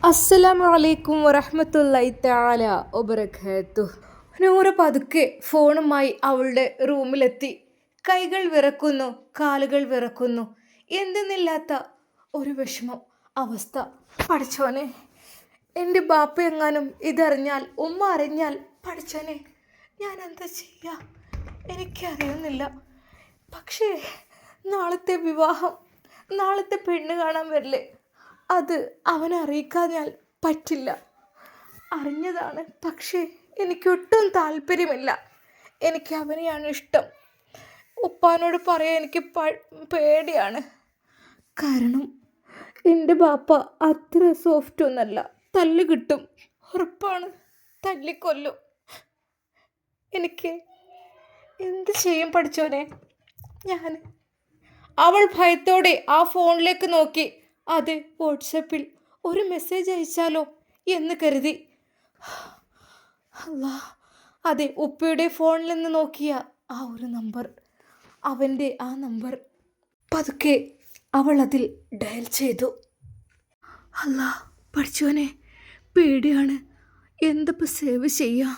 അസ്സലാമു അലൈക്കും വറഹ്മത്തുള്ളാഹി തആല വബറകാതുഹു. നൂറ പതുക്കെ ഫോണുമായി അവളുടെ റൂമിലെത്തി. കൈകൾ വിറക്കുന്നു, കാലുകൾ വിറക്കുന്നു. എന്തെന്നില്ലാത്ത ഒരു വിഷമം അവസ്ഥ. പഠിച്ചോനെ, എൻ്റെ ബാപ്പ എങ്ങാനും ഇതറിഞ്ഞാൽ, ഉമ്മ അറിഞ്ഞാൽ, പഠിച്ചോനെ ഞാൻ എന്താ ചെയ്യുക? എനിക്കറിയുന്നില്ല. പക്ഷേ നാളത്തെ വിവാഹം, നാളത്തെ പെണ്ണ് കാണാൻ വരില്ലേ, അത് അവനെ അറിയിക്കാഞ്ഞാൽ പറ്റില്ല. അറിഞ്ഞതാണ്, പക്ഷേ എനിക്കൊട്ടും താല്പര്യമില്ല. എനിക്ക് അവനെയാണ് ഇഷ്ടം. ഉപ്പാനോട് പറയാൻ എനിക്ക് പേടിയാണ്. കാരണം എൻ്റെ ബാപ്പ അത്ര സോഫ്റ്റ് ഒന്നല്ല. തല്ല് കിട്ടും, ഉറപ്പാണ്. തല്ലിക്കൊല്ലും. എനിക്ക് എന്ത് ചെയ്യും പഠിച്ചോനെ ഞാൻ? അവൾ ഭയത്തോടെ ആ ഫോണിലേക്ക് നോക്കി. അത് വാട്സപ്പിൽ ഒരു മെസ്സേജ് അയച്ചാലോ എന്ന് കരുതി. അല്ലാ, അതെ, ഉപ്പയുടെ ഫോണിൽ നിന്ന് നോക്കിയ ആ ഒരു നമ്പർ, അവൻ്റെ ആ നമ്പർ. പതുക്കെ അവൾ അതിൽ ഡയൽ ചെയ്തു. അല്ലാ പഠിച്ചോനെ, പേടിയാണ്. എന്തപ്പോൾ സേവ് ചെയ്യുക?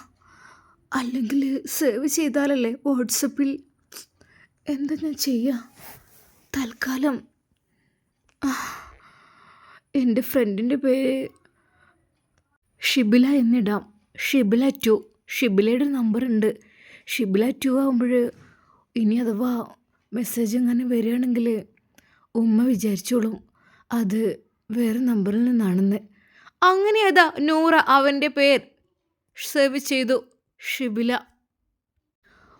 അല്ലെങ്കിൽ സേവ് ചെയ്താലല്ലേ വാട്സപ്പിൽ എന്താ ഞാൻ ചെയ്യുക? തൽക്കാലം എൻ്റെ ഫ്രണ്ടിൻ്റെ പേര് ഷിബില എന്നിടാം. ഷിബില 2. ഷിബിലയുടെ നമ്പർ ഉണ്ട്. ഷിബില 2 ആകുമ്പോൾ ഇനി അഥവാ മെസ്സേജ് എങ്ങനെ വരികയാണെങ്കിൽ ഉമ്മ വിചാരിച്ചോളും അത് വേറെ നമ്പറിൽ നിന്നാണെന്ന്. അങ്ങനെ അതാ നൂറ അവൻ്റെ പേര് സേവ് ചെയ്തു, ഷിബില.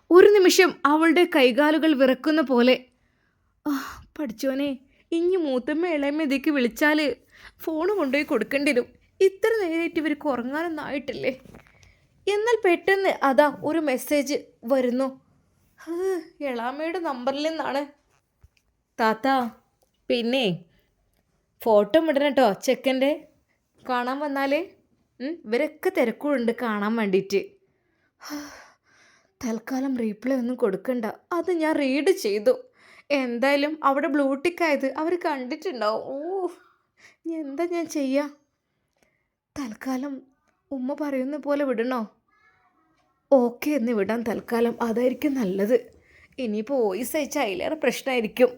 ഒരു നിമിഷം അവളുടെ കൈകാലുകൾ വിറക്കുന്ന പോലെ. പഠിച്ചോനെ, ഇനി മൂത്തമ്മ ഇളയമ്മ ഇതിലേക്ക് വിളിച്ചാൽ ഫോൺ കൊണ്ടുപോയി കൊടുക്കേണ്ടി വരും. ഇത്ര നേരമായിട്ട് ഇവർക്ക് ഉറങ്ങാനൊന്നും ആയിട്ടില്ലേ? എന്നാൽ പെട്ടെന്ന് അതാ ഒരു മെസ്സേജ് വരുന്നു. എളാമ്മയുടെ നമ്പറിൽ നിന്നാണ്. താത്ത, പിന്നെ ഫോട്ടോ ഇടണം കേട്ടോ ചെക്കൻ്റെ. കാണാൻ വന്നാലേ ഇവരൊക്കെ തിരക്കുണ്ട് കാണാൻ വേണ്ടിയിട്ട്. തൽക്കാലം റീപ്ലൈ ഒന്നും കൊടുക്കണ്ട. അത് ഞാൻ റീഡ് ചെയ്തു. എന്തായാലും അവിടെ ബ്ലൂടിക്കായത് അവർ കണ്ടിട്ടുണ്ടാവും. എന്താ ഞാൻ ചെയ്യുക? തൽക്കാലം ഉമ്മ പറയുന്ന പോലെ വിടണോ? ഓക്കെ എന്ന് വിടാൻ തൽക്കാലം, അതായിരിക്കും നല്ലത്. ഇനിയിപ്പോൾ വോയിസ് അയച്ചാൽ അതിലേറെ പ്രശ്നമായിരിക്കും.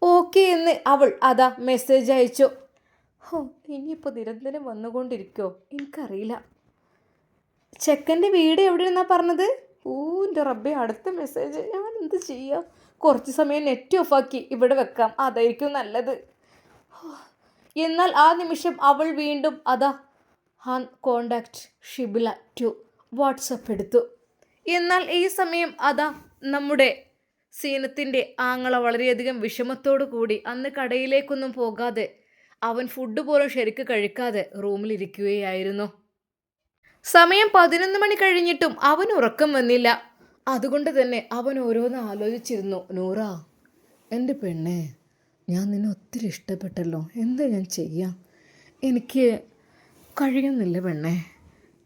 ഓക്കെ എന്ന് അവൾ അതാ മെസ്സേജ് അയച്ചു. ഇനിയിപ്പോൾ നിരന്തരം വന്നുകൊണ്ടിരിക്കുമോ എനിക്കറിയില്ല. ചെക്കൻ്റെ വീട് എവിടെ നിന്നാണ് പറഞ്ഞത്? എൻ്റെ റബ്ബേ, അടുത്ത മെസ്സേജ്. ഞാൻ എന്ത് ചെയ്യുക? കുറച്ച് സമയം നെറ്റ് ഓഫാക്കി ഇവിടെ വെക്കാം, അതായിരിക്കും നല്ലത്. എന്നാൽ ആ നിമിഷം അവൾ വീണ്ടും അതാ കോണ്ടാക്ട് ഷിബില 2 വാട്സപ്പ് എടുത്തു. എന്നാൽ ഈ സമയം അതാ നമ്മുടെ സീനത്തിൻ്റെ ആങ്ങള വളരെയധികം വിഷമത്തോടു കൂടി അന്ന് കടയിലേക്കൊന്നും പോകാതെ, അവൻ ഫുഡ് പോലും ശരിക്ക് കഴിക്കാതെ റൂമിലിരിക്കുകയായിരുന്നു. സമയം 11 മണി കഴിഞ്ഞിട്ടും അവൻ ഉറക്കം വന്നില്ല. അതുകൊണ്ട് തന്നെ അവൻ ഓരോന്ന് ആലോചിച്ചിരുന്നു. നൂറ, എൻ്റെ പെണ്ണെ, ഞാൻ നിന്നെ ഒത്തിരി ഇഷ്ടപ്പെട്ടല്ലോ. എന്താ ഞാൻ ചെയ്യാം? എനിക്ക് കഴിയുന്നില്ല പെണ്ണെ.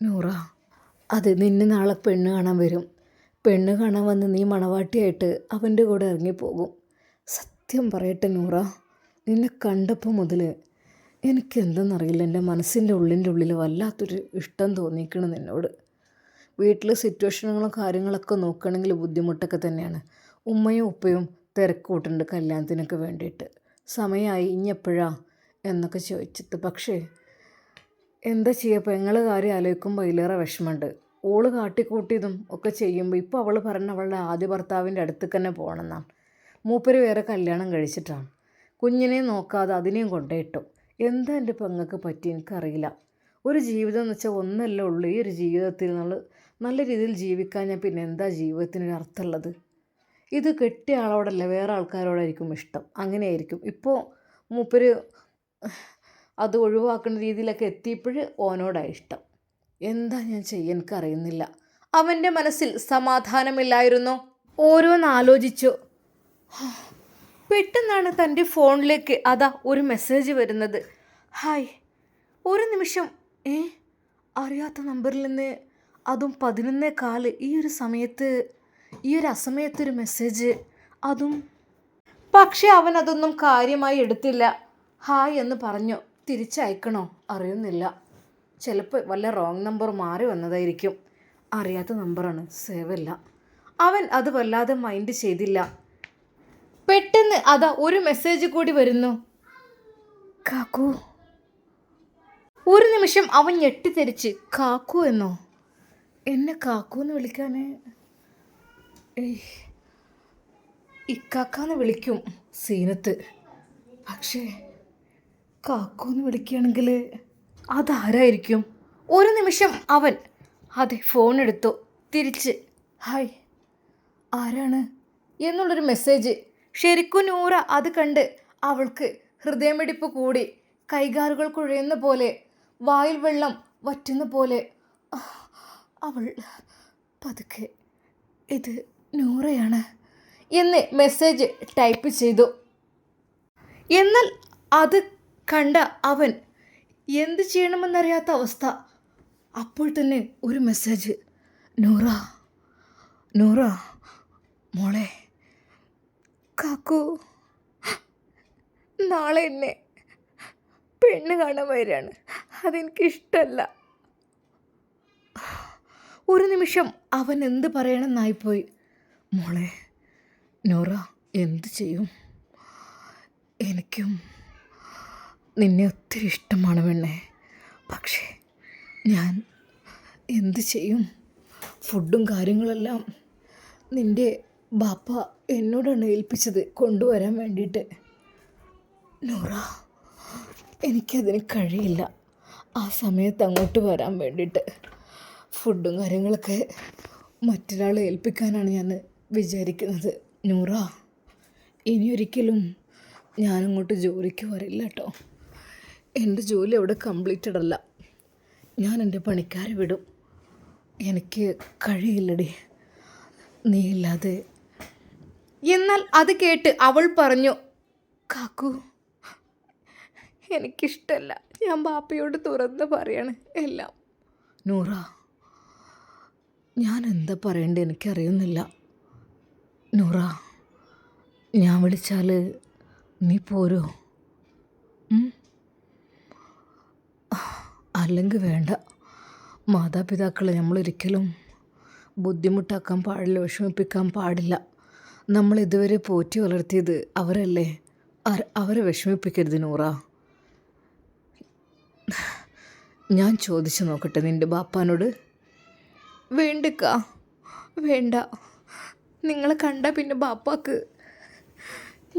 നൂറ, അത് നിന്നെ നാളെ പെണ്ണ് കാണാൻ വരും. പെണ്ണ് കാണാൻ വന്ന് നീ മണവാട്ടിയായിട്ട് അവൻ്റെ കൂടെ ഇറങ്ങിപ്പോകും. സത്യം പറയട്ടെ നൂറ, നിന്നെ കണ്ടപ്പോൾ മുതൽ എനിക്കെന്തെന്നറിയില്ല, എൻ്റെ മനസ്സിൻ്റെ ഉള്ളിൽ വല്ലാത്തൊരു ഇഷ്ടം തോന്നിയിരിക്കണം നിന്നോട്. വീട്ടിൽ സിറ്റുവേഷനുകളും കാര്യങ്ങളൊക്കെ നോക്കുകയാണെങ്കിൽ ബുദ്ധിമുട്ടൊക്കെ തന്നെയാണ്. ഉമ്മയും ഉപ്പയും തിരക്കൂട്ടുണ്ട് കല്യാണത്തിനൊക്കെ വേണ്ടിയിട്ട്. സമയമായി, ഇനി എപ്പോഴാ എന്നൊക്കെ ചോദിച്ചിട്ട്. പക്ഷേ എന്താ ചെയ്യുക, പെങ്ങളെ കാര്യം ആലോചിക്കുമ്പോൾ അതിലേറെ വിഷമമുണ്ട്. ഓള് കാട്ടിക്കൂട്ടിയതും ഒക്കെ ചെയ്യുമ്പോൾ ഇപ്പോൾ അവൾ പറഞ്ഞ അവളുടെ ആദ്യ ഭർത്താവിൻ്റെ അടുത്തേക്ക് തന്നെ പോകണമെന്നാണ്. മൂപ്പര് വേറെ കല്യാണം കഴിച്ചിട്ടാണ്. കുഞ്ഞിനെ നോക്കാതെ അതിനെയും കൊണ്ടുപോയിട്ടു. എന്താ എൻ്റെ പെങ്ങൾക്ക് പറ്റി എനിക്കറിയില്ല. ഒരു ജീവിതം എന്ന് വെച്ചാൽ ഒന്നല്ലേ ഉള്ളൂ. ഈ ഒരു ജീവിതത്തിൽ നല്ല രീതിയിൽ ജീവിക്കാൻ ഞാൻ പിന്നെ എന്താ ജീവിതത്തിനൊരു അർത്ഥമുള്ളത്? ഇത് കെട്ടിയ ആളോടല്ല വേറെ ആൾക്കാരോടായിരിക്കും ഇഷ്ടം. അങ്ങനെയായിരിക്കും. ഇപ്പോൾ മൂപ്പര് അത് ഒഴിവാക്കുന്ന രീതിയിലൊക്കെ എത്തിയപ്പോൾ ഓനോടാണ് ഇഷ്ടം. എന്താ ഞാൻ ചെയ്യാൻ എനിക്കറിയുന്നില്ല. അവൻ്റെ മനസ്സിൽ സമാധാനമില്ലായിരുന്നു. ഓരോന്ന് ആലോചിച്ചു. പെട്ടെന്നാണ് തൻ്റെ ഫോണിലേക്ക് അതാ ഒരു മെസ്സേജ് വരുന്നത്. ഹായ്. ഒരു നിമിഷം, അറിയാത്ത നമ്പറിൽ നിന്ന്, അതും 11:15 ഈ ഒരു സമയത്ത്, ഈ ഒരു അസമയത്തൊരു മെസ്സേജ്, അതും. പക്ഷെ അവൻ അതൊന്നും കാര്യമായി എടുത്തില്ല. ഹായ് എന്ന് പറഞ്ഞു. തിരിച്ചയക്കണോ അറിയുന്നില്ല. ചിലപ്പോൾ വല്ല റോങ് നമ്പർ മാറി വന്നതായിരിക്കും. അറിയാത്ത നമ്പറാണ്, സേവല്ല. അവൻ അത് വല്ലാതെ മൈൻഡ് ചെയ്തില്ല. പെട്ടെന്ന് അതാ ഒരു മെസ്സേജ് കൂടി വരുന്നു. കാക്കു. ഒരു നിമിഷം അവൻ ഞെട്ടിത്തെറിച്ച്. കാക്കു എന്നോ? എന്നെ കാക്കു എന്ന് വിളിക്കാൻ ഇക്കാക്കാന്ന് വിളിക്കും സീനത്ത്. പക്ഷേ കാക്കു എന്ന് വിളിക്കുകയാണെങ്കിൽ അതാരായിരിക്കും? ഒരു നിമിഷം അവൻ അതെ ഫോൺ എടുത്തു. തിരിച്ച് ഹായ് ആരാണ് എന്നുള്ളൊരു മെസ്സേജ്. ശരിക്കും നൂറ അത് കണ്ട് അവൾക്ക് ഹൃദയമിടിപ്പ് കൂടി. കൈകാലുകൾ കുഴയുന്ന പോലെ, വായിൽ വെള്ളം വറ്റുന്ന പോലെ. അവൾ പതുക്കെ ഇത് നൂറയാണ് എന്ന് മെസ്സേജ് ടൈപ്പ് ചെയ്തു. എന്നാൽ അത് കണ്ട അവൻ എന്ത് ചെയ്യണമെന്നറിയാത്ത അവസ്ഥ. അപ്പോൾ തന്നെ ഒരു മെസ്സേജ്. നൂറ നൂറ മോളെ, കാക്കു നാളെ എന്നെ പെണ്ണ് കാണാൻ വരികയാണ്. അതെനിക്കിഷ്ടമല്ല. ഒരു നിമിഷം അവൻ എന്ത് പറയണമെന്നായിപ്പോയി. മോളെ നൂറ എന്ത് ചെയ്യും? എനിക്കും നിന്നെ ഒത്തിരി ഇഷ്ടമാണ് പെണ്ണെ. പക്ഷേ ഞാൻ എന്ത് ചെയ്യും? ഫുഡും കാര്യങ്ങളെല്ലാം നിൻ്റെ ബാപ്പ എന്നോടാണ് ഏൽപ്പിച്ചത് കൊണ്ടുവരാൻ വേണ്ടിയിട്ട്. നൂറ എനിക്കതിന് കഴിയില്ല ആ സമയത്ത് അങ്ങോട്ട് വരാൻ വേണ്ടിയിട്ട്. ഫുഡും കാര്യങ്ങളൊക്കെ മറ്റൊരാളെ ഏൽപ്പിക്കാനാണ് ഞാൻ വിചാരിക്കുന്നത്. നൂറ ഇനിയൊരിക്കലും ഞാനങ്ങോട്ട് ജോലിക്ക് വരില്ല കേട്ടോ. എൻ്റെ ജോലി അവിടെ കംപ്ലീറ്റഡ് അല്ല. ഞാൻ എൻ്റെ പണിക്കാരെ വിടും. എനിക്ക് കഴിയില്ലടി നീ ഇല്ലാതെ. എന്നാൽ അത് കേട്ട് അവൾ പറഞ്ഞു, കാക്കു എനിക്കിഷ്ടമല്ല. ഞാൻ ബാപ്പയോട് തുറന്ന് പറയാണ് എല്ലാം. നൂറ ഞാൻ എന്താ പറയേണ്ടത് എനിക്കറിയുന്നില്ല. നൂറ ഞാൻ വിളിച്ചാൽ നീ പോരോ? അല്ലെങ്കിൽ വേണ്ട. മാതാപിതാക്കളെ നമ്മളൊരിക്കലും ബുദ്ധിമുട്ടാക്കാൻ പാടില്ല, വിഷമിപ്പിക്കാൻ പാടില്ല. നമ്മൾ ഇതുവരെ പോറ്റി വളർത്തിയത് അവരല്ലേ. അവരെ വിഷമിപ്പിക്കരുത് നൂറ. ഞാൻ ചോദിച്ചു നോക്കട്ടെ നിൻ്റെ ബാപ്പാനോട്. വേണ്ടക്കാ വേണ്ട. നിങ്ങളെ കണ്ടാൽ പിന്നെ ബാപ്പാക്ക്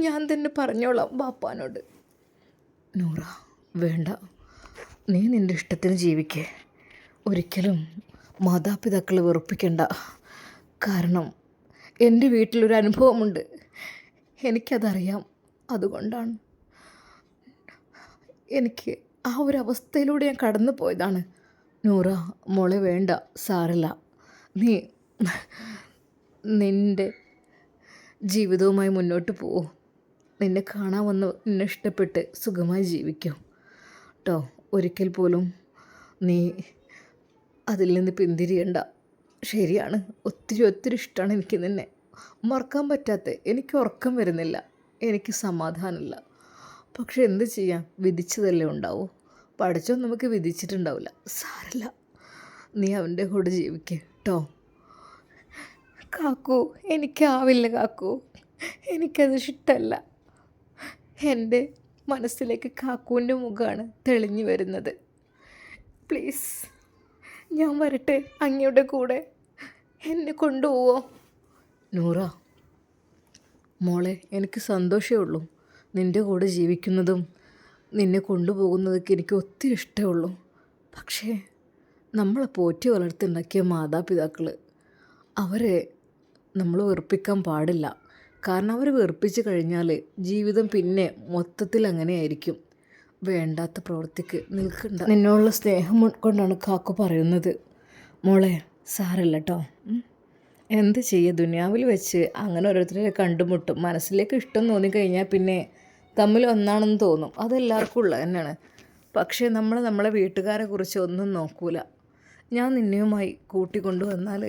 ഞാൻ തന്നെ പറഞ്ഞോളാം ബാപ്പാനോട്. നൂറ വേണ്ട, നീ നിൻ്റെ ഇഷ്ടത്തിന് ജീവിക്കേ. ഒരിക്കലും മാതാപിതാക്കളെ വെറുപ്പിക്കണ്ട. കാരണം എൻ്റെ വീട്ടിലൊരു അനുഭവമുണ്ട്, എനിക്കതറിയാം. അതുകൊണ്ടാണ് എനിക്ക് ആ ഒരു അവസ്ഥയിലൂടെ ഞാൻ കടന്നു പോയതാണ്. നൂറ മോളെ വേണ്ട, സാരല്ല. നീ നിൻ്റെ ജീവിതവുമായി മുന്നോട്ട് പോവൂ. നിന്നെ കാണാൻ വന്ന് നിന്നെ ഇഷ്ടപ്പെട്ട് സുഖമായി ജീവിക്കും കേട്ടോ. ഒരിക്കൽ പോലും നീ അതിൽ നിന്ന് പിന്തിരിയണ്ട. ശരിയാണ്, ഒത്തിരി ഒത്തിരി ഇഷ്ടമാണ് എനിക്ക് നിന്നെ. മറക്കാൻ പറ്റാത്ത, എനിക്ക് ഉറക്കം വരുന്നില്ല, എനിക്ക് സമാധാനമില്ല. പക്ഷെ എന്ത് ചെയ്യാം, വിധിച്ചതല്ലേ ഉണ്ടാവൂ. പഠിച്ചോ നമുക്ക് വിധിച്ചിട്ടുണ്ടാവില്ല. സാരല്ല, നീ അവൻ്റെ കൂടെ ജീവിക്കുക കേട്ടോ. കാക്കു എനിക്കാവില്ല കാക്കു, എനിക്കത് ഇഷ്ടമല്ല. എൻ്റെ മനസ്സിലേക്ക് കാക്കുവിൻ്റെ മുഖമാണ് തെളിഞ്ഞു വരുന്നത്. പ്ലീസ് ഞാൻ വരട്ടെ അങ്ങയുടെ കൂടെ, എന്നെ കൊണ്ടുപോവോ? നൂറ മോളെ, എനിക്ക് സന്തോഷമേ ഉള്ളൂ. നിൻ്റെ കൂടെ ജീവിക്കുന്നതും നിന്നെ കൊണ്ടുപോകുന്നതൊക്കെ എനിക്ക് ഒത്തിരി ഇഷ്ടമുള്ളൂ. പക്ഷേ നമ്മളെ പോറ്റി വളർത്തുണ്ടാക്കിയ മാതാപിതാക്കൾ, അവരെ നമ്മൾ വെറുപ്പിക്കാൻ പാടില്ല. കാരണം അവർ വെറുപ്പിച്ച് കഴിഞ്ഞാൽ ജീവിതം പിന്നെ മൊത്തത്തിൽ അങ്ങനെയായിരിക്കും. വേണ്ടാത്ത പ്രവൃത്തിക്ക് നിൽക്കണ്ട. നിന്നോടുള്ള സ്നേഹം കൊണ്ടാണ് കാക്കു പറയുന്നത്. മോളെ സാരല്ല കേട്ടോ. എന്ത് ചെയ്യുക, ദുനിയാവിൽ വെച്ച് അങ്ങനെ ഓരോരുത്തരെ കണ്ടുമുട്ടും. മനസ്സിലേക്ക് ഇഷ്ടം തോന്നിക്കഴിഞ്ഞാൽ പിന്നെ തമ്മിൽ ഒന്നാണെന്ന് തോന്നും. അതെല്ലാവർക്കും ഉള്ളത് തന്നെയാണ്. പക്ഷേ നമ്മളെ വീട്ടുകാരെ കുറിച്ച് ഒന്നും നോക്കൂല. ഞാൻ നിന്നെയുമായി കൂട്ടിക്കൊണ്ടു വന്നാൽ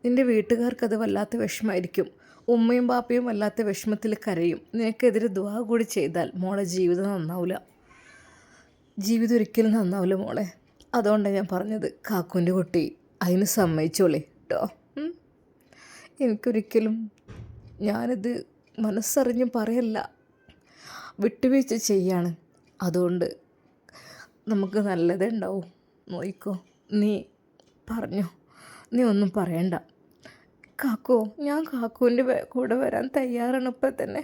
നിൻ്റെ വീട്ടുകാർക്കത് വല്ലാത്ത വിഷമമായിരിക്കും. ഉമ്മയും ബാപ്പയും വല്ലാത്ത വിഷമത്തിൽ കരയും. നിനക്കെതിരെ ദുആ കൂടി ചെയ്താൽ മോളെ ജീവിതം നന്നാവില്ല. ജീവിതം ഒരിക്കലും നന്നാവില്ല മോളെ. അതുകൊണ്ടാണ് ഞാൻ പറഞ്ഞത് കാക്കുവിൻ്റെ കുട്ടി അതിന് സമ്മതിച്ചോളേ കേട്ടോ. എനിക്കൊരിക്കലും ഞാനിത് മനസ്സറിഞ്ഞും പറയല്ല, വിട്ടുവീഴ്ച ചെയ്യാണ്. അതുകൊണ്ട് നമുക്ക് നല്ലതേ ഉണ്ടാവും. നോയിക്കോ, നീ പറഞ്ഞോ, നീ ഒന്നും പറയണ്ട. കാക്കോ, ഞാൻ കാക്കുവിൻ്റെ കൂടെ വരാൻ തയ്യാറാണ്. ഇപ്പം തന്നെ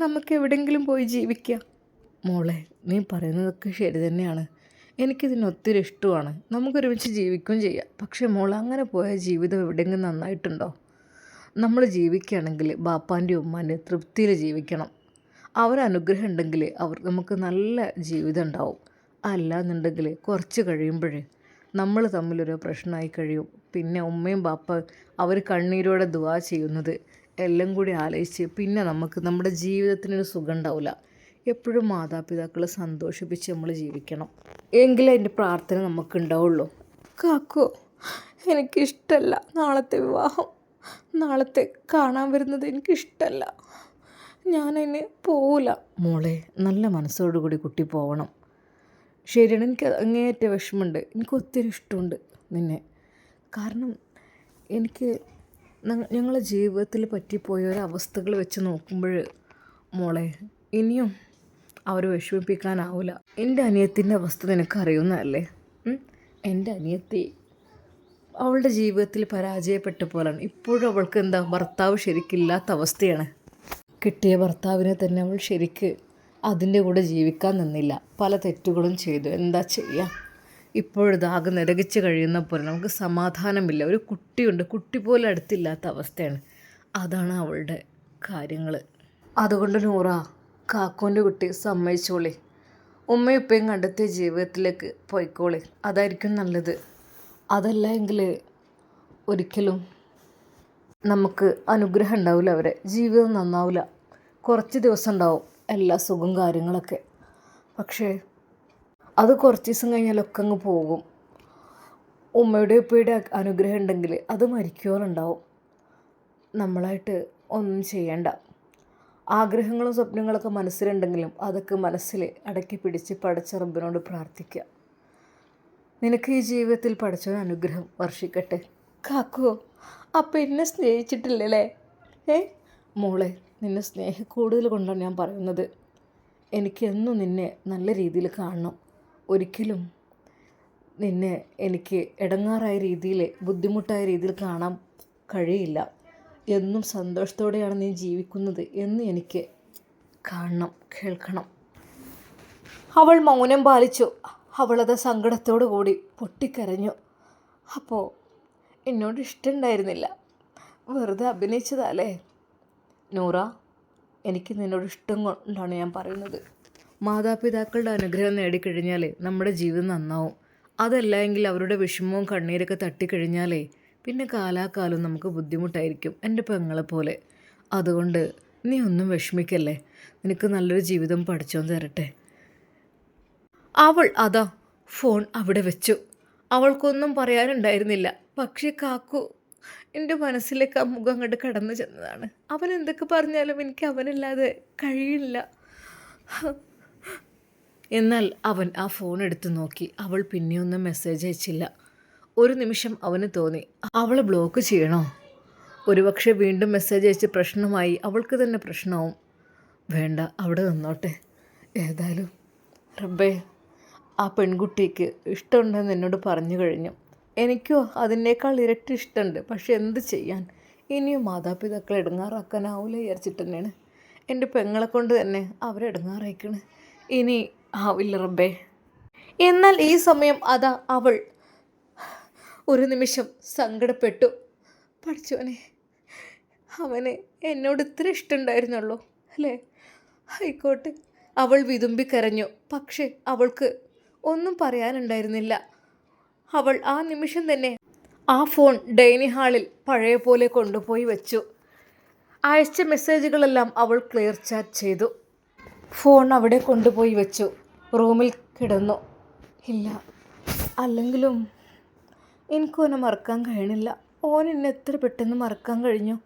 നമുക്ക് എവിടെയെങ്കിലും പോയി ജീവിക്കാം. മോളെ, നീ പറയുന്നതൊക്കെ ശരി തന്നെയാണ്. എനിക്കിതിന് ഒത്തിരി ഇഷ്ടമാണ്. നമുക്കൊരുമിച്ച് ജീവിക്കുകയും ചെയ്യാം. പക്ഷേ മോളെ, അങ്ങനെ പോയാൽ ജീവിതം എവിടെയെങ്കിലും നന്നായിട്ടുണ്ടോ? നമ്മൾ ജീവിക്കുകയാണെങ്കിൽ ബാപ്പാൻ്റെയും ഉമ്മാൻ്റെയും തൃപ്തിയിൽ ജീവിക്കണം. അവരനുഗ്രഹം ഉണ്ടെങ്കിൽ നമുക്ക് നല്ല ജീവിതം ഉണ്ടാവും. അല്ലാന്നുണ്ടെങ്കിൽ കുറച്ച് കഴിയുമ്പോഴേ നമ്മൾ തമ്മിലൊരു പ്രശ്നമായി കഴിയും. പിന്നെ ഉമ്മയും ബാപ്പ അവർ കണ്ണീരോടെ ദുആ ചെയ്യുന്നത് എല്ലാം കൂടി ആലോചിച്ച് പിന്നെ നമുക്ക് നമ്മുടെ ജീവിതത്തിനൊരു സുഖം ഉണ്ടാവില്ല. എപ്പോഴും മാതാപിതാക്കളെ സന്തോഷിപ്പിച്ച് നമ്മൾ ജീവിക്കണം. എങ്കിലേ അതിൻ്റെ പ്രാർത്ഥന നമുക്ക് ഉണ്ടാവുള്ളൂ. കാക്കോ, എനിക്കിഷ്ടമല്ല നാളത്തെ വിവാഹം. നാളത്തെ കാണാൻ വരുന്നത് എനിക്കിഷ്ടമല്ല. ഞാനതിന് പോവില്ല. മോളെ, നല്ല മനസ്സോടുകൂടി കുട്ടി പോകണം. ശരിയാണ്, എനിക്ക് അങ്ങേയറ്റ വിഷമമുണ്ട്. എനിക്ക് ഒത്തിരി ഇഷ്ടമുണ്ട് നിന്നെ. കാരണം എനിക്ക് ഞങ്ങളെ ജീവിതത്തിൽ പറ്റിപ്പോയ ഒരവസ്ഥകൾ വെച്ച് നോക്കുമ്പോൾ മോളെ, ഇനിയും അവരെ വിഷമിപ്പിക്കാനാവില്ല. എൻ്റെ അനിയത്തിൻ്റെ അവസ്ഥ നിനക്കറിയുന്നതല്ലേ? എൻ്റെ അനിയത്തി അവളുടെ ജീവിതത്തിൽ പരാജയപ്പെട്ട പോലാണ്. ഇപ്പോഴും അവൾക്ക് എന്താ ഭർത്താവ് ശരിക്കില്ലാത്ത അവസ്ഥയാണ്. കിട്ടിയ ഭർത്താവിനെ തന്നെ അവൾ ശരിക്ക് അതിൻ്റെ കൂടെ ജീവിക്കാൻ നിന്നില്ല. പല തെറ്റുകളും ചെയ്തു. എന്താ ചെയ്യുക? ഇപ്പോഴിതാകെ നിരകിച്ച് കഴിയുന്ന പോലെ നമുക്ക് സമാധാനമില്ല. ഒരു കുട്ടിയുണ്ട്, കുട്ടി പോലും അടുത്തില്ലാത്ത അവസ്ഥയാണ്. അതാണ് അവളുടെ കാര്യങ്ങൾ. അതുകൊണ്ട് നൂറ, കാക്കോൻ്റെ കുട്ടി സമ്മതിച്ചോളി. ഉമ്മയും ഉപ്പയും കണ്ടെത്തിയ ജീവിതത്തിലേക്ക് പോയിക്കോളി. അതായിരിക്കും നല്ലത്. അതല്ല എങ്കിൽ ഒരിക്കലും നമുക്ക് അനുഗ്രഹം ഉണ്ടാവില്ല. അവരെ ജീവിതം നന്നാവില്ല. കുറച്ച് ദിവസം ഉണ്ടാവും എല്ലാ സുഖം കാര്യങ്ങളൊക്കെ. പക്ഷേ അത് കുറച്ച് ദിവസം കഴിഞ്ഞാലൊക്കെ അങ്ങ് പോകും. ഉമ്മയുടെ ഉപ്പയുടെ അനുഗ്രഹം ഉണ്ടെങ്കിൽ അത് മരിക്കുവാനുണ്ടാവും. നമ്മളായിട്ട് ഒന്നും ചെയ്യണ്ട. ആഗ്രഹങ്ങളും സ്വപ്നങ്ങളൊക്കെ മനസ്സിലുണ്ടെങ്കിലും അതൊക്കെ മനസ്സിൽ അടക്കി പിടിച്ച് പടച്ച റബ്ബിനോട് പ്രാർത്ഥിക്കുക. നിനക്ക് ഈ ജീവിതത്തിൽ പടച്ചവൻ അനുഗ്രഹം വർഷിക്കട്ടെ. കാക്കോ, അപ്പം എന്നെ സ്നേഹിച്ചിട്ടില്ലല്ലേ? മോളെ, നിന്നെ കൂടുതൽ കൊണ്ടാണ് ഞാൻ പറയുന്നത്. എനിക്കെന്നും നിന്നെ നല്ല രീതിയിൽ കാണണം. ഒരിക്കലും നിന്നെ എനിക്ക് ഇടങ്ങാറായ രീതിയിൽ, ബുദ്ധിമുട്ടായ രീതിയിൽ കാണാൻ കഴിയില്ല. എന്നും സന്തോഷത്തോടെയാണ് നീ ജീവിക്കുന്നത് എന്ന് എനിക്ക് കാണണം, കേൾക്കണം. അവൾ മൗനം പാലിച്ചു. അവളത് സങ്കടത്തോടു കൂടി പൊട്ടിക്കരഞ്ഞു. അപ്പോൾ എന്നോട് ഇഷ്ടമുണ്ടായിരുന്നില്ല, വെറുതെ അഭിനയിച്ചതല്ലേ നൂറ? എനിക്ക് നിന്നോട് ഇഷ്ടം കൊണ്ടാണ് ഞാൻ പറയുന്നത്. മാതാപിതാക്കളുടെ അനുഗ്രഹം നേടിക്കഴിഞ്ഞാൽ നമ്മുടെ ജീവിതം നന്നാവും. അതല്ല എങ്കിൽ അവരുടെ വിഷമവും കണ്ണീരൊക്കെ തട്ടിക്കഴിഞ്ഞാലേ പിന്നെ കാലാകാലം നമുക്ക് ബുദ്ധിമുട്ടായിരിക്കും, എൻ്റെ പെങ്ങളെ പോലെ. അതുകൊണ്ട് നീ ഒന്നും വിഷമിക്കല്ലേ. നിനക്ക് നല്ലൊരു ജീവിതം പഠിച്ചോൻ തരട്ടെ. അവൾ അതാ ഫോൺ അവിടെ വെച്ചു. അവൾക്കൊന്നും പറയാനുണ്ടായിരുന്നില്ല. പക്ഷേ കാക്കു എൻ്റെ മനസ്സിലേക്ക് ആ മുഖം അങ്ങോട്ട് കടന്നു ചെന്നതാണ്. അവൻ എന്തൊക്കെ പറഞ്ഞാലും എനിക്ക് അവനില്ലാതെ കഴിയില്ല. എന്നാൽ അവൻ ആ ഫോൺ എടുത്ത് നോക്കി. അവൾ പിന്നെയൊന്നും മെസ്സേജ് അയച്ചില്ല. ഒരു നിമിഷം അവന് തോന്നി, അവളെ ബ്ലോക്ക് ചെയ്യണോ? ഒരുപക്ഷെ വീണ്ടും മെസ്സേജ് അയച്ച് പ്രശ്നമായി അവൾക്ക് തന്നെ പ്രശ്നമാവും. വേണ്ട, അവിടെ നിന്നോട്ടെ. ഏതായാലും റബ്ബേ, ആ പെൺകുട്ടിക്ക് ഇഷ്ടമുണ്ടെന്ന് എന്നോട് പറഞ്ഞു കഴിഞ്ഞു. എനിക്കോ അതിനേക്കാൾ ഇരട്ടി ഇഷ്ടമുണ്ട്. പക്ഷെ എന്ത് ചെയ്യാൻ, ഇനിയും മാതാപിതാക്കളെ ഇടങ്ങാറാക്കാനാവില്ല വിചാരിച്ചിട്ട് തന്നെയാണ് എൻ്റെ പെങ്ങളെ കൊണ്ട് തന്നെ അവരെ ഇടങ്ങാറായിക്കണ്. ഇനി ആവില്ല റബ്ബേ. എന്നാൽ ഈ സമയം അതാ അവൾ ഒരു നിമിഷം സങ്കടപ്പെട്ടു. പഠിച്ചവനെ, അവന് എന്നോട് ഇത്ര ഇഷ്ടമുണ്ടായിരുന്നുള്ളൂ അല്ലേ? ആയിക്കോട്ടെ. അവൾ വിതുമ്പിക്കരഞ്ഞു. പക്ഷെ അവൾക്ക് ഒന്നും പറയാനുണ്ടായിരുന്നില്ല. അവൾ ആ നിമിഷം തന്നെ ആ ഫോൺ ഡൈനിങ് ഹാളിൽ പഴയ പോലെ കൊണ്ടുപോയി വെച്ചു. അയച്ച മെസ്സേജുകളെല്ലാം അവൾ ക്ലിയർ ചാറ്റ് ചെയ്തു. ഫോൺ അവിടെ കൊണ്ടുപോയി വെച്ചു. റൂമിൽ കിടന്നു. ഇല്ല, അല്ലെങ്കിലും എനിക്കോനെ മറക്കാൻ കഴിയണില്ല. ഓൻ എന്നെ എത്ര പെട്ടെന്ന് മറക്കാൻ കഴിഞ്ഞു.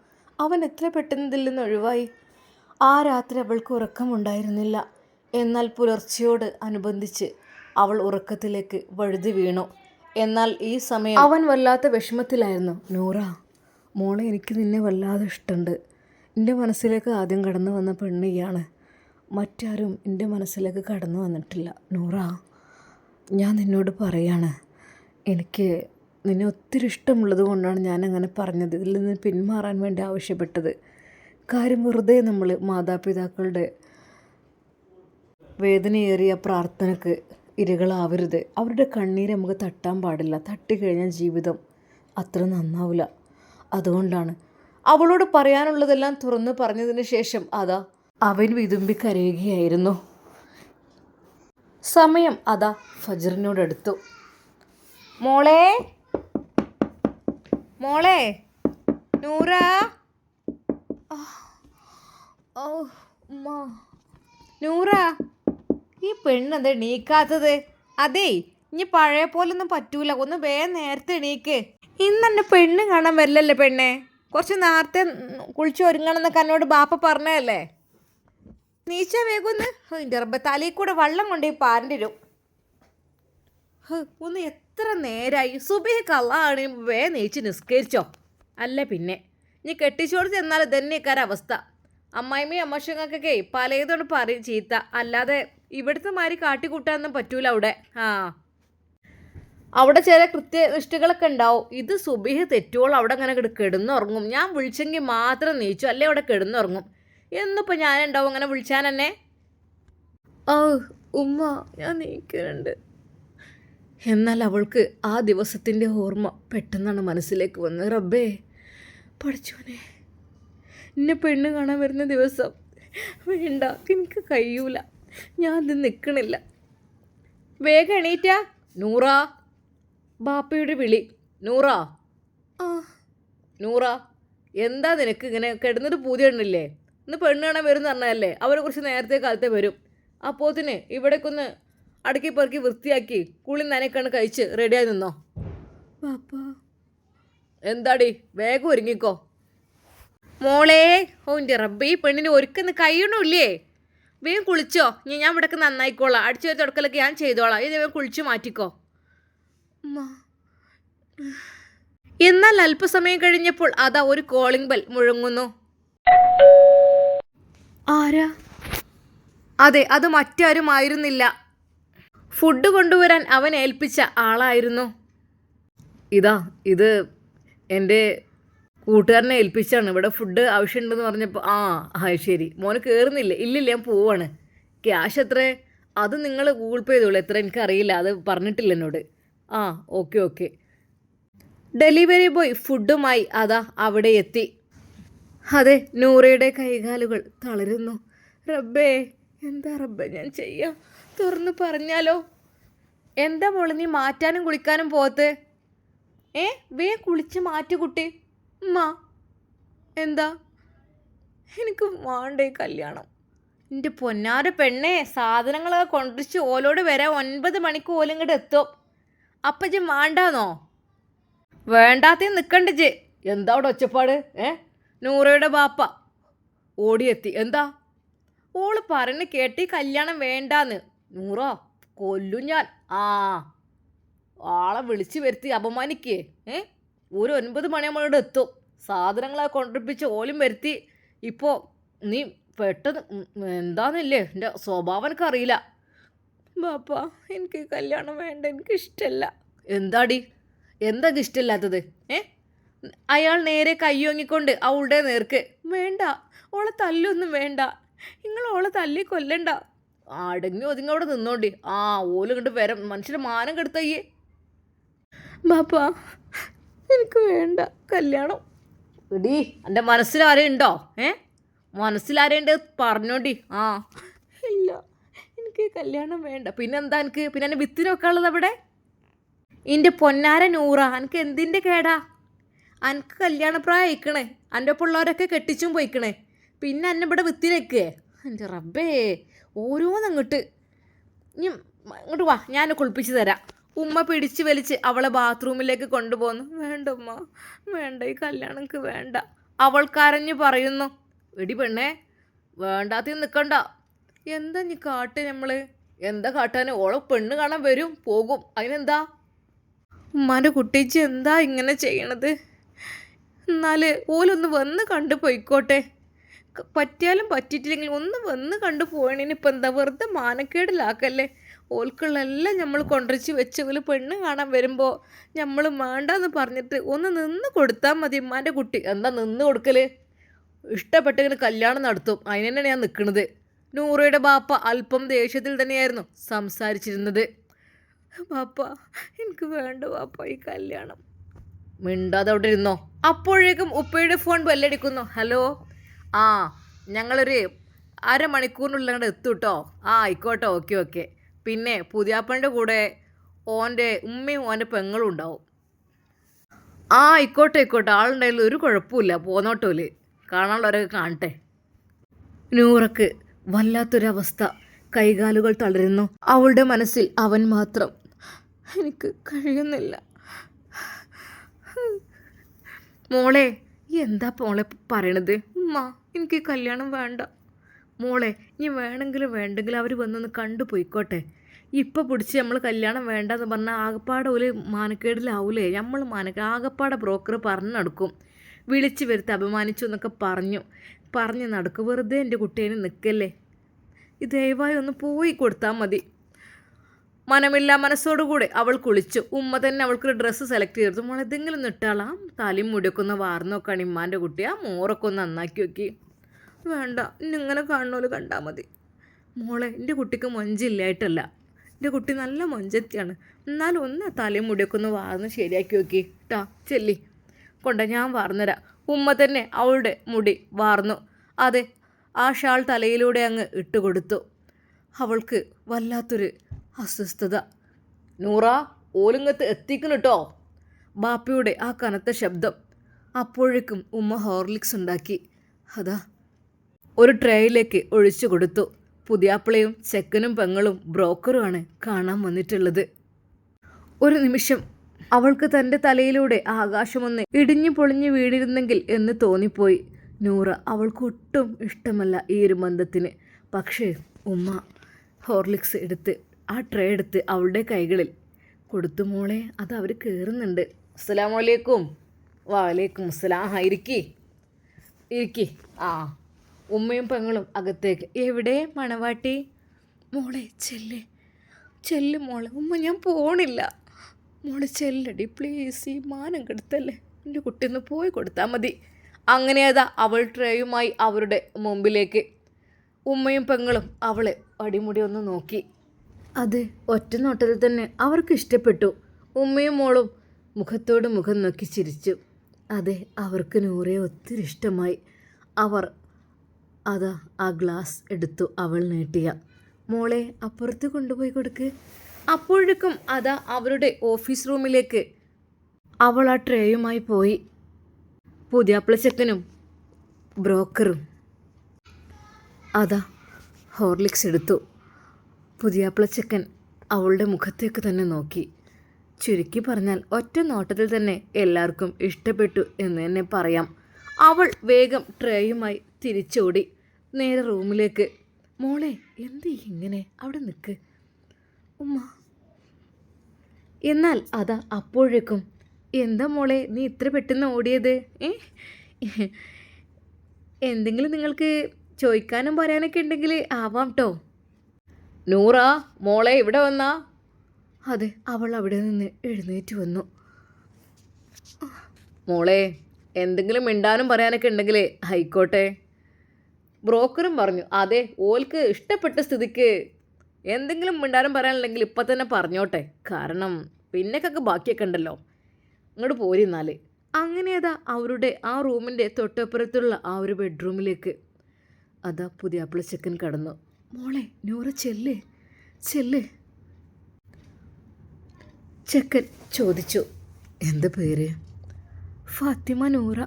അവൻ എത്ര പെട്ടെന്ന് ഇതിൽ നിന്ന് ഒഴിവായി. ആ രാത്രി അവൾക്ക് ഉറക്കമുണ്ടായിരുന്നില്ല. എന്നാൽ പുലർച്ചയോട് അനുബന്ധിച്ച് അവൾ ഉറക്കത്തിലേക്ക് വഴുതി വീണു. എന്നാൽ ഈ സമയം അവൻ വല്ലാത്ത വിഷമത്തിലായിരുന്നു. നൂറ മോളെ, എനിക്ക് നിന്നെ വല്ലാതെ ഇഷ്ടമുണ്ട്. എൻ്റെ മനസ്സിലേക്ക് ആദ്യം കടന്നു വന്ന പെണ്ണിയാണ്. മറ്റാരും എൻ്റെ മനസ്സിലേക്ക് കടന്നു വന്നിട്ടില്ല. നൂറ, ഞാൻ നിന്നോട് പറയാണ്, എനിക്ക് നിന്നെ ഒത്തിരി ഇഷ്ടമുള്ളത് കൊണ്ടാണ് ഞാനങ്ങനെ പറഞ്ഞത്. ഇതിൽ നിന്ന് പിന്മാറാൻ വേണ്ടി ആവശ്യപ്പെട്ടത്. കാര്യം വെറുതെ നമ്മൾ മാതാപിതാക്കളുടെ വേദനയേറിയ പ്രാർത്ഥനയ്ക്ക് ഇരകളാവരുത്. അവരുടെ കണ്ണീര് നമുക്ക് തട്ടാൻ പാടില്ല. തട്ടിക്കഴിഞ്ഞാൽ ജീവിതം അത്ര നന്നാവില്ല. അതുകൊണ്ടാണ് അവളോട് പറയാനുള്ളതെല്ലാം തുറന്നു പറഞ്ഞതിന് ശേഷം അതാ അവൻ വിതുമ്പി കരയുകയായിരുന്നു. സമയം അതാ ഫജറിനോടടുത്തു. മോളെ, മോളെ, നൂറ. ഓ ഉമ്മ, നൂറ, ഈ പെണ്ണെന്താ എണീക്കാത്തത്? അതേ, ഇനി പഴയ പോലൊന്നും പറ്റൂല. ഒന്ന് വേഗം നേരത്തെ എണീക്ക്. ഇന്നെന്നെ പെണ്ണ് കാണാൻ വരില്ലല്ലേ പെണ്ണെ? കുറച്ച് നേരത്തെ കുളിച്ച് ഒരുങ്ങണമെന്നൊക്കെ എന്നോട് ബാപ്പ പറഞ്ഞതല്ലേ? നീച്ചാ വേഗമൊന്ന്. എൻ്റെ റബ്ബേ, തലയിൽ കൂടെ വെള്ളം കൊണ്ടുപോയി പാരണ്ടിരും. ഒന്ന് എത്ര നേരമായി? സുബഹി കള്ളാണ്. നീച്ച് നിസ്കരിച്ചോ? അല്ല പിന്നെ നീ കെട്ടിച്ചോട് ചെന്നാൽ ഇതന്നെക്കാര അവസ്ഥ. അമ്മായിമ്മയും അമ്മശങ്ങൾക്കൊക്കെ പലയതുകൊണ്ട് പറയും ചീത്ത. അല്ലാതെ ഇവിടുത്തെ മാതിരി കാട്ടിക്കൂട്ടാനൊന്നും പറ്റൂല അവിടെ. അവിടെ ചില കൃത്യനിഷ്ഠകളൊക്കെ ഉണ്ടാവും. ഇത് സുബഹി തെറ്റുവോളം അവിടെ അങ്ങനെ കിടന്നുറങ്ങും. ഞാൻ വിളിച്ചെങ്കിൽ മാത്രം നീച്ചു, അല്ലേ അവിടെ കിടന്നുറങ്ങും. എന്നിപ്പോൾ ഞാനുണ്ടാവും അങ്ങനെ വിളിച്ചാൻ തന്നെ. ഉമ്മ, ഞാൻ നീക്കുന്നുണ്ട്. എന്നാൽ അവൾക്ക് ആ ദിവസത്തിൻ്റെ ഓർമ്മ പെട്ടെന്നാണ് മനസ്സിലേക്ക് വന്നത്. റബ്ബേ പഠിച്ചോനെ, എന്നെ പെണ്ണ് കാണാൻ വരുന്ന ദിവസം വേണ്ട, എനിക്ക് കഴിയൂല, ഞാൻ ഇത് നിൽക്കണില്ല. വേഗം എണീറ്റാ നൂറ. ബാപ്പയുടെ വിളി. നൂറ, നൂറ, എന്താ നിനക്ക് ഇങ്ങനെ കിടന്നിട്ട് പൂതിയണില്ലേ? ഇന്ന് പെണ്ണ് കാണാൻ വരും എന്ന് പറഞ്ഞതല്ലേ? അവരെ കുറച്ച് നേരത്തെ കാലത്തെ വരും. അപ്പോത്തിന് ഇവിടേക്കൊന്ന് അടുക്കി പെറുക്കി വൃത്തിയാക്കി കുളി നനയ്ക്കാണ് കഴിച്ച് റെഡിയായി നിന്നോ. പാപ്പ, എന്താടി, വേഗം ഒരുങ്ങിക്കോ. മോളെ, ഓൻ്റെ റബ്ബേ, ഈ പെണ്ണിന് ഒരുക്കുന്ന കഴിയണില്ലേ? വേഗം കുളിച്ചോ. ഞാൻ ഇവിടേക്ക് നന്നായിക്കോളാം. അടിച്ചു വരെ തുടക്കലൊക്കെ ഞാൻ ചെയ്തോളാം. ഇത് വേഗം കുളിച്ച് മാറ്റിക്കോ. എന്നാൽ അല്പസമയം കഴിഞ്ഞപ്പോൾ അതാ ഒരു കോളിംഗ് ബെൽ മുഴങ്ങുന്നു. ആരാ? അതെ, അത് മറ്റാരും ആയിരുന്നില്ല. ഫുഡ് കൊണ്ടുവരാൻ അവൻ ഏൽപ്പിച്ച ആളായിരുന്നു. ഇത് എൻ്റെ കൂട്ടുകാരനെ ഏൽപ്പിച്ചാണ്. ഇവിടെ ഫുഡ് ആവശ്യമുണ്ടെന്ന് പറഞ്ഞപ്പോൾ ശരി മോന് കയറുന്നില്ലേ? ഇല്ലില്ല, ഞാൻ പോവാണ്. ക്യാഷ് എത്ര? അത് നിങ്ങൾ ഗൂഗിൾ പേ ചെയ്തോളൂ. എത്ര എനിക്കറിയില്ല, അത് പറഞ്ഞിട്ടില്ല എന്നോട്. ഓക്കെ. ഡെലിവറി ബോയ് ഫുഡുമായി അതാ അവിടെ എത്തി. അതെ, നൂറയുടെ കൈകാലുകൾ തളരുന്നു. റബ്ബേ, എന്താ റബ്ബേ ഞാൻ ചെയ്യാം? തുറന്ന് പറഞ്ഞാലോ? എന്താ മോളെ, നീ മാറ്റാനും കുളിക്കാനും പോകത്ത്? കുളിച്ച് മാറ്റി കുട്ടി. എന്താ? എനിക്ക് വേണ്ടേ കല്യാണം? എൻ്റെ പൊന്നാര പെണ്ണേ, സാധനങ്ങളൊക്കെ കൊണ്ടിച്ച് ഓലോട് വരെ 9 മണിക്ക് ഓലും ഇങ്ങോട്ട് എത്തും. അപ്പം ഇജ്ജ് വേണ്ടാന്നോ? വേണ്ടാത്തേ നിൽക്കണ്ടേ? എന്താ അവിടെ ഒച്ചപ്പാട്? നൂറയുടെ ബാപ്പ ഓടിയെത്തി. എന്താ? ഓള് പറഞ്ഞ് കേട്ടി കല്യാണം വേണ്ടാന്ന്. നൂറോ, കൊല്ലും ഞാൻ. ആളെ വിളിച്ച് വരുത്തി അപമാനിക്കേ? ഒരു 9 മണിയാകുമ്പോൾ എത്തും. സാധനങ്ങളെ കൊണ്ടിപ്പിച്ച് ഓലും വരുത്തി. ഇപ്പോൾ നീ പെട്ടെന്ന് എന്താന്നില്ലേ? എൻ്റെ സ്വഭാവം എനിക്കറിയില്ല. ബാപ്പ, എനിക്ക് കല്യാണം വേണ്ട, എനിക്കിഷ്ടമല്ല. എന്താടി, എന്താ ഇഷ്ടമില്ലാത്തത്? അയാൾ നേരെ കയ്യോങ്ങിക്കൊണ്ട് അവളുടെ നേർക്ക്. വേണ്ട, ഓളെ തല്ലൊന്നും വേണ്ട. നിങ്ങൾ ഓളെ തല്ലി കൊല്ലണ്ട. അടങ്ങി ഒതുങ്ങി അവിടെ നിന്നോണ്ടി. ഓല് കണ്ട് വരം. മനുഷ്യൻ്റെ മാനം കെടുത്തയ്യേ. ബാപ്പ, എനിക്ക് വേണ്ട കല്യാണം. എടീ, എൻ്റെ മനസ്സിലാരുണ്ടോ? മനസ്സിലാരുണ്ട് പറഞ്ഞോണ്ടി. ഇല്ല, എനിക്ക് കല്യാണം വേണ്ട. പിന്നെന്താ എനിക്ക്? പിന്നെ എൻ്റെ വിത്തിന് വെക്കാനുള്ളത് അവിടെ? എൻ്റെ പൊന്നാര നൂറ, എനിക്ക് എന്തിൻ്റെ കേടാ? എനിക്ക് കല്യാണപ്രായം അയക്കണേ. എൻ്റെ പിള്ളേരൊക്കെ കെട്ടിച്ചും പോയിക്കണേ. പിന്നെ എന്നെ ഇവിടെ വിത്തിനേക്കേ? എൻ്റെ റബ്ബേ, ഓരോന്നങ്ങോട്ട്. ഇങ്ങോട്ട് വാ, ഞാൻ കുളിപ്പിച്ച് തരാം. ഉമ്മ പിടിച്ച് വലിച്ച് അവളെ ബാത്റൂമിലേക്ക് കൊണ്ടുപോകുന്നു. വേണ്ട ഉമ്മ, വേണ്ട, ഈ കല്യാണം എനിക്ക് വേണ്ട. അവൾ കരഞ്ഞു പറയുന്നു. എടി പെണ്ണേ, വേണ്ടാത്ത നിൽക്കണ്ട. എന്താ നീ കാട്ട്? നമ്മൾ എന്താ കാട്ടാൻ? ഓളെ പെണ്ണ് കാണാൻ വരും പോകും, അതിനെന്താ? ഉമ്മാൻ്റെ കുട്ടിച്ച് എന്താ ഇങ്ങനെ ചെയ്യണത്? എന്നാൽ ഓലൊന്ന് വന്ന് കണ്ടു പോയിക്കോട്ടെ. പറ്റിയാലും പറ്റിയിട്ടില്ലെങ്കിൽ ഒന്ന് വന്ന് കണ്ടു പോയണേന് ഇപ്പം എന്താ? വെറുതെ മാനക്കേടിലാക്കല്ലേ. ഓൽക്കുള്ള എല്ലാം നമ്മൾ കൊണ്ടുവച്ച് വെച്ച് ഓല് പെണ്ണ് കാണാൻ വരുമ്പോൾ നമ്മൾ വേണ്ടാന്ന് പറഞ്ഞിട്ട് ഒന്ന് നിന്ന് കൊടുത്താൽ മതി. ഉമ്മാൻ്റെ കുട്ടി എന്താ നിന്ന് കൊടുക്കൽ? ഇഷ്ടപ്പെട്ടെങ്കിൽ കല്യാണം നടത്തും, അതിന് തന്നെയാണ് ഞാൻ നിൽക്കുന്നത്. നൂറയുടെ ബാപ്പ അല്പം ദേഷ്യത്തിൽ തന്നെയായിരുന്നു സംസാരിച്ചിരുന്നത്. ബാപ്പ, എനിക്ക് വേണ്ട ബാപ്പ ഈ കല്യാണം. മിണ്ടാതെ അവിടെ ഇരുന്നോ. അപ്പോഴേക്കും ഉപ്പയുടെ ഫോൺ ബെല്ലടിക്കുന്നു. ഹലോ, ആ ഞങ്ങളൊരു അരമണിക്കൂറിനുള്ളിൽ അങ്ങോട്ട് എത്തും കേട്ടോ. ആ ആയിക്കോട്ടെ, ഓക്കെ ഓക്കെ. പിന്നെ പുതിയാപ്പളിൻ്റെ കൂടെ ഓൻ്റെ ഉമ്മയും ഓൻ്റെ പെങ്ങളും ഉണ്ടാവും. ആ ആയിക്കോട്ടെ ആയിക്കോട്ടെ, ആളുണ്ടായാലും ഒരു കുഴപ്പമില്ല, പോന്നോട്ടോല് കാണാനുള്ളവരൊക്കെ കാണട്ടെ. നൂറക്ക് വല്ലാത്തൊരവസ്ഥ, കൈകാലുകൾ തളരുന്നു. അവളുടെ മനസ്സിൽ അവൻ മാത്രം. എനിക്ക് കഴിയുന്നില്ല. മോളെ, എന്താ മോളെ പറയണത്? ഉമ്മ, എനിക്ക് കല്യാണം വേണ്ട. മോളെ, ഇനി വേണ്ടെങ്കിലും അവർ വന്നൊന്ന് കണ്ടുപോയിക്കോട്ടെ. ഇപ്പം പിടിച്ച് നമ്മൾ കല്യാണം വേണ്ടെന്ന് പറഞ്ഞാൽ ആകപ്പാടെ ഒരു മാനക്കേടിലാവൂലേ? നമ്മൾ ആകപ്പാടെ ബ്രോക്കർ പറഞ്ഞു നടക്കും. വിളിച്ച് വരുത്തി അപമാനിച്ചു എന്നൊക്കെ പറഞ്ഞ് നടക്കും. വെറുതെ എൻ്റെ കുട്ടീനെ നിൽക്കല്ലേ. ദയവായി ഒന്ന് പോയി കൊടുത്താൽ മതി. മനമില്ല മനസ്സോടുകൂടെ അവൾ കുളിച്ചു. ഉമ്മ തന്നെ അവൾക്കൊരു ഡ്രസ്സ് സെലക്ട് ചെയ്തു. മോളെ, എന്തെങ്കിലും ഒന്ന് ഇട്ടാളാം. തലയും മുടിയൊക്കെ ഒന്ന് വാർന്നു നോക്കുകയാണ് ഇമ്മാൻ്റെ കുട്ടി. ആ മോറൊക്കെ ഒന്ന് നന്നാക്കി നോക്കി. വേണ്ട, ഇന്നിങ്ങനെ കാണുന്നോല് കണ്ടാൽ മതി. മോളെ, എൻ്റെ കുട്ടിക്ക് മൊഞ്ചില്ലായിട്ടല്ല, എൻ്റെ കുട്ടി നല്ല മൊഞ്ചത്തിയാണ്. എന്നാലും ഒന്ന് തലയും മുടിയൊക്കെ ഒന്ന് വാർന്ന് ശരിയാക്കി നോക്കി ട്ടാ. ചെല്ലി ഞാൻ വാർന്നുതരാം. ഉമ്മ തന്നെ അവളുടെ മുടി വാർന്നു. അതെ, ആ ഷാൾ തലയിലൂടെ അങ്ങ് ഇട്ടുകൊടുത്തു. അവൾക്ക് വല്ലാത്തൊരു അസ്വസ്ഥത. നൂറ, ഓലുങ്ങത്ത് എത്തിക്കണം കേട്ടോ. ബാപ്പയുടെ ആ കനത്ത ശബ്ദം. അപ്പോഴേക്കും ഉമ്മ ഹോർലിക്സ് ഉണ്ടാക്കി അതാ ഒരു ട്രേയിലേക്ക് ഒഴിച്ചു കൊടുത്തു. പുതിയാപ്പിളയും ചെക്കനും പെങ്ങളും ബ്രോക്കറുമാണ് കാണാൻ വന്നിട്ടുള്ളത്. ഒരു നിമിഷം അവൾക്ക് തൻ്റെ തലയിലൂടെ ആകാശമൊന്ന് ഇടിഞ്ഞു പൊളിഞ്ഞു വീണിരുന്നെങ്കിൽ എന്ന് തോന്നിപ്പോയി. നൂറ അവൾക്ക് ഒട്ടും ഇഷ്ടമല്ല ഈ ഒരു ബന്ധത്തിന്. പക്ഷേ ഉമ്മ ഹോർലിക്സ് എടുത്ത് ആ ട്രേ എടുത്ത് അവളുടെ കൈകളിൽ കൊടുത്തു. മോളെ, അത് അവർ കയറുന്നുണ്ട്. അസ്സലാമലൈക്കും. വാലേക്കും അസ്സലാം. ഇരിക്കി. ആ ഉമ്മയും പെങ്ങളും അകത്തേക്ക്. എവിടെ മണവാട്ടി? മോളെ ചെല്ല് മോളെ. ഉമ്മ, ഞാൻ പോണില്ല. മോളെ ചെല്ലടി പ്ലീസ്, ഈ മാനം കെടുത്തല്ലേ. എൻ്റെ കുട്ടിയൊന്ന് പോയി കൊടുത്താൽ മതി. അങ്ങനെ അതാ അവൾ ട്രേയുമായി അവരുടെ മുമ്പിലേക്ക്. ഉമ്മയും പെങ്ങളും അവളെ അടിമുടി ഒന്ന് നോക്കി. അത് ഒറ്റ നോട്ടത്തിൽ തന്നെ അവർക്ക് ഇഷ്ടപ്പെട്ടു. ഉമ്മയും മോളും മുഖത്തോട് മുഖം നോക്കി ചിരിച്ചു. അതെ, അവർക്ക് നൂറയെ ഒത്തിരി ഇഷ്ടമായി. അവർ അതാ ആ ഗ്ലാസ് എടുത്തു അവൾ നീട്ടിയ. മോളെ, അപ്പുറത്ത് കൊണ്ടുപോയി കൊടുക്ക്. അപ്പോഴേക്കും അതാ അവരുടെ ഓഫീസ് റൂമിലേക്ക് അവൾ ആ ട്രേയുമായി പോയി. പുതിയാപ്പിളച്ചക്കനും ബ്രോക്കറും അതാ ഹോർലിക്സ് എടുത്തു. പുതിയാപ്പിളച്ചക്കൻ അവളുടെ മുഖത്തേക്ക് തന്നെ നോക്കി. ചുരുക്കി പറഞ്ഞാൽ ഒറ്റ നോട്ടത്തിൽ തന്നെ എല്ലാവർക്കും ഇഷ്ടപ്പെട്ടു എന്ന് തന്നെ പറയാം. അവൾ വേഗം ട്രേയുമായി തിരിച്ചോടി നേരെ റൂമിലേക്ക്. മോളെ, എന്ത് ഇങ്ങനെ? അവിടെ നിൽക്ക് ഉമ്മ. എന്നാൽ അതാ അപ്പോഴേക്കും, എന്താ മോളെ നീ ഇത്ര പെട്ടെന്ന് ഓടിയത്? എന്തെങ്കിലും നിങ്ങൾക്ക് ചോദിക്കാനും പറയാനൊക്കെ ഉണ്ടെങ്കിൽ ആവാം കേട്ടോ. നൂറ, മോളെ ഇവിടെ വന്നാ? അതെ, അവൾ അവിടെ നിന്ന് എഴുന്നേറ്റ് വന്നു. മോളെ, എന്തെങ്കിലും മിണ്ടാനും പറയാനൊക്കെ ഉണ്ടെങ്കിൽ ആയിക്കോട്ടെ. ബ്രോക്കറും പറഞ്ഞു. അതെ, ഓൾക്ക് ഇഷ്ടപ്പെട്ട സ്ഥിതിക്ക് എന്തെങ്കിലും മിണ്ടാനും പറയാനുണ്ടെങ്കിൽ ഇപ്പം തന്നെ പറഞ്ഞോട്ടെ. കാരണം പിന്നേക്കൊക്കെ ബാക്കിയൊക്കെ ഉണ്ടല്ലോ. ഇങ്ങോട്ട് പോരുന്നാൽ. അങ്ങനെ അതാ അവരുടെ ആ റൂമിൻ്റെ തൊട്ടപ്പുറത്തുള്ള ആ ഒരു ബെഡ്റൂമിലേക്ക് അതാ പുതിയാപ്പിളച്ചക്കൻ കടന്നു. മോളെ, നൂറ ചെല്ല്. ചെക്കൻ ചോദിച്ചു. എന്താ പേര്? ഫാത്തിമ നൂറ.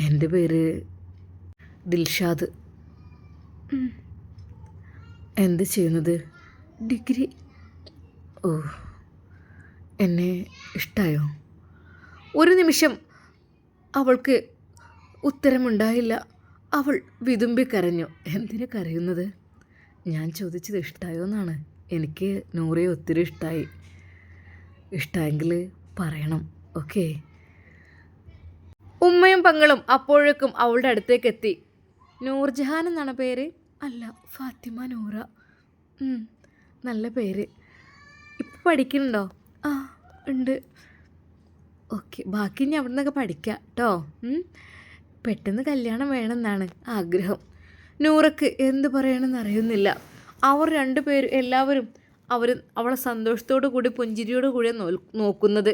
എൻ്റെ പേര് ദിൽഷാദ്. എന്ത് ചെയ്യുന്നത്? ഡിഗ്രി. ഓ, എന്നെ ഇഷ്ടമായോ? ഒരു നിമിഷം അവൾക്ക് ഉത്തരമുണ്ടായില്ല. അവൾ വിതുമ്പി കരഞ്ഞു. എന്തിനു കരയുന്നത്? ഞാൻ ചോദിച്ചത് ഇഷ്ടമായോ എന്നാണ്. എനിക്ക് നൂറയെ ഒത്തിരി ഇഷ്ടമായി. ഇഷ്ടമെങ്കിൽ പറയണം, ഓക്കെ? ഉമ്മയും പെങ്ങളും അപ്പോഴേക്കും അവളുടെ അടുത്തേക്ക് എത്തി. നൂർജഹാൻ എന്നാണ് പേര്? അല്ല, ഫാത്തിമ നൂറ. നല്ല പേര്. ഇപ്പം പഠിക്കുന്നുണ്ടോ? ആ ഉണ്ട്. ഓക്കെ, ബാക്കി ഇനി അവിടെ നിന്നൊക്കെ പഠിക്കാം കേട്ടോ. പെട്ടെന്ന് കല്യാണം വേണമെന്നാണ് ആഗ്രഹം. നൂറക്ക് എന്ത് പറയണമെന്ന് അറിയുന്നില്ല. അവർ രണ്ടുപേരും എല്ലാവരും അവളെ സന്തോഷത്തോടു കൂടി പുഞ്ചിരിയോടു കൂടി നോക്കുന്നത്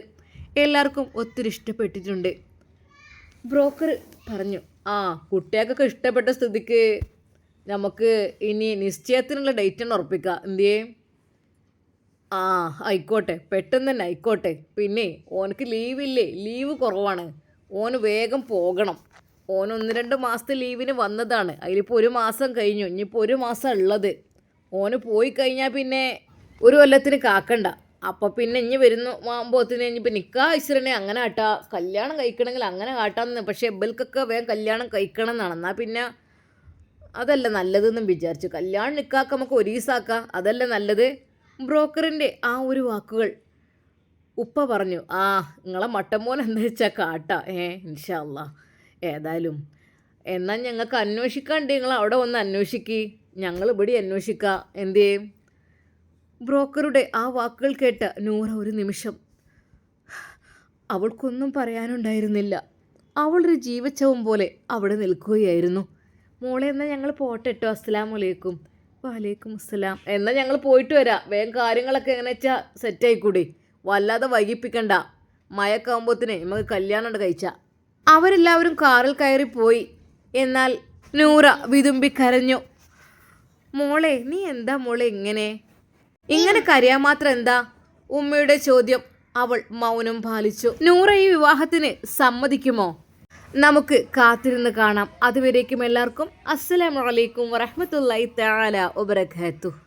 എല്ലാവർക്കും ഒത്തിരി ഇഷ്ടപ്പെട്ടിട്ടുണ്ട്. ബ്രോക്കർ പറഞ്ഞു, കുട്ടികൾക്കൊക്കെ ഇഷ്ടപ്പെട്ട സ്ഥിതിക്ക് നമുക്ക് ഇനി നിശ്ചയത്തിനുള്ള ഡേറ്റ് ഒന്ന് ഉറപ്പിക്കാം. എന്തേ? ആയിക്കോട്ടെ, പെട്ടെന്ന് തന്നെ ആയിക്കോട്ടെ. പിന്നെ ഓനക്ക് ലീവില്ലേ? ലീവ് കുറവാണ്. ഓന് വേഗം പോകണം. ഓൻ 1-2 മാസത്തെ ലീവിന് വന്നതാണ്. അതിലിപ്പോൾ 1 മാസം കഴിഞ്ഞു. ഇനിയിപ്പോൾ 1 മാസം ഉള്ളത്. ഓന് പോയി കഴിഞ്ഞാൽ പിന്നെ 1 കൊല്ലത്തിന് കാക്കണ്ട. അപ്പോൾ പിന്നെ ഇനി വരുന്ന ആകുമ്പോഴത്തിന് ഇനിയിപ്പോൾ നിക്കാഹ് ഇസ്രനെ അങ്ങനെ കാട്ടാ, കല്യാണം കഴിക്കണമെങ്കിൽ അങ്ങനെ കാട്ടാമെന്ന്. പക്ഷേ ഇബൽക്കൊക്കെ വേഗം കല്യാണം കഴിക്കണം എന്നാണ്. എന്നാൽ പിന്നെ അതല്ല നല്ലതെന്നും വിചാരിച്ചു. കല്യാണം നിക്കാക്ക് നമുക്ക് 1 ദിവസമാക്കാം, അതല്ല നല്ലത്. ബ്രോക്കറിൻ്റെ ആ ഒരു വാക്കുകൾ ഉപ്പ പറഞ്ഞു, നിങ്ങളെ മട്ടമോൻ എന്താ വെച്ചാൽ കാട്ടാ. ഇൻഷാ അല്ലാ. ഏതായാലും എന്നാൽ ഞങ്ങൾക്ക് അന്വേഷിക്കാണ്ട് നിങ്ങൾ അവിടെ വന്ന് അന്വേഷിക്കുക, ഞങ്ങൾ ഇവിടെ അന്വേഷിക്കാം. എന്തേ? ബ്രോക്കറുടെ ആ വാക്കുകൾ കേട്ട നൂറ ഒരു നിമിഷം അവൾക്കൊന്നും പറയാനുണ്ടായിരുന്നില്ല. അവളൊരു ജീവച്ചവും പോലെ അവിടെ നിൽക്കുകയായിരുന്നു. മോളെ, എന്നാൽ ഞങ്ങൾ പോട്ടെ കേട്ടോ. അസ്സലാമലൈക്കും. വലൈക്കും അസ്സലാം. എന്നാൽ ഞങ്ങൾ പോയിട്ട് വരാം. വേഗം കാര്യങ്ങളൊക്കെ എങ്ങനെ വെച്ചാൽ സെറ്റായിക്കൂടി. വല്ലാതെ വൈകിപ്പിക്കണ്ട. മഴക്കാവുമ്പോഴത്തേനെ നമുക്ക് കല്യാണം കഴിച്ചാൽ. അവരെല്ലാവരും കാറിൽ കയറിപ്പോയി. എന്നാൽ നൂറ വിതുമ്പി കരഞ്ഞു. മോളെ, നീ എന്താ മോളെ ഇങ്ങനെ കരയാൻ മാത്രം എന്താ? ഉമ്മയുടെ ചോദ്യം. അവൾ മൗനം പാലിച്ചു. നൂറ ഈ വിവാഹത്തിന് സമ്മതിക്കുമോ? നമുക്ക് കാത്തിരുന്ന് കാണാം. അതുവരേക്കും എല്ലാവർക്കും അസ്സലാമു അലൈക്കും വറഹ്മത്തുള്ളാഹി തആല വബറകാതുഹു.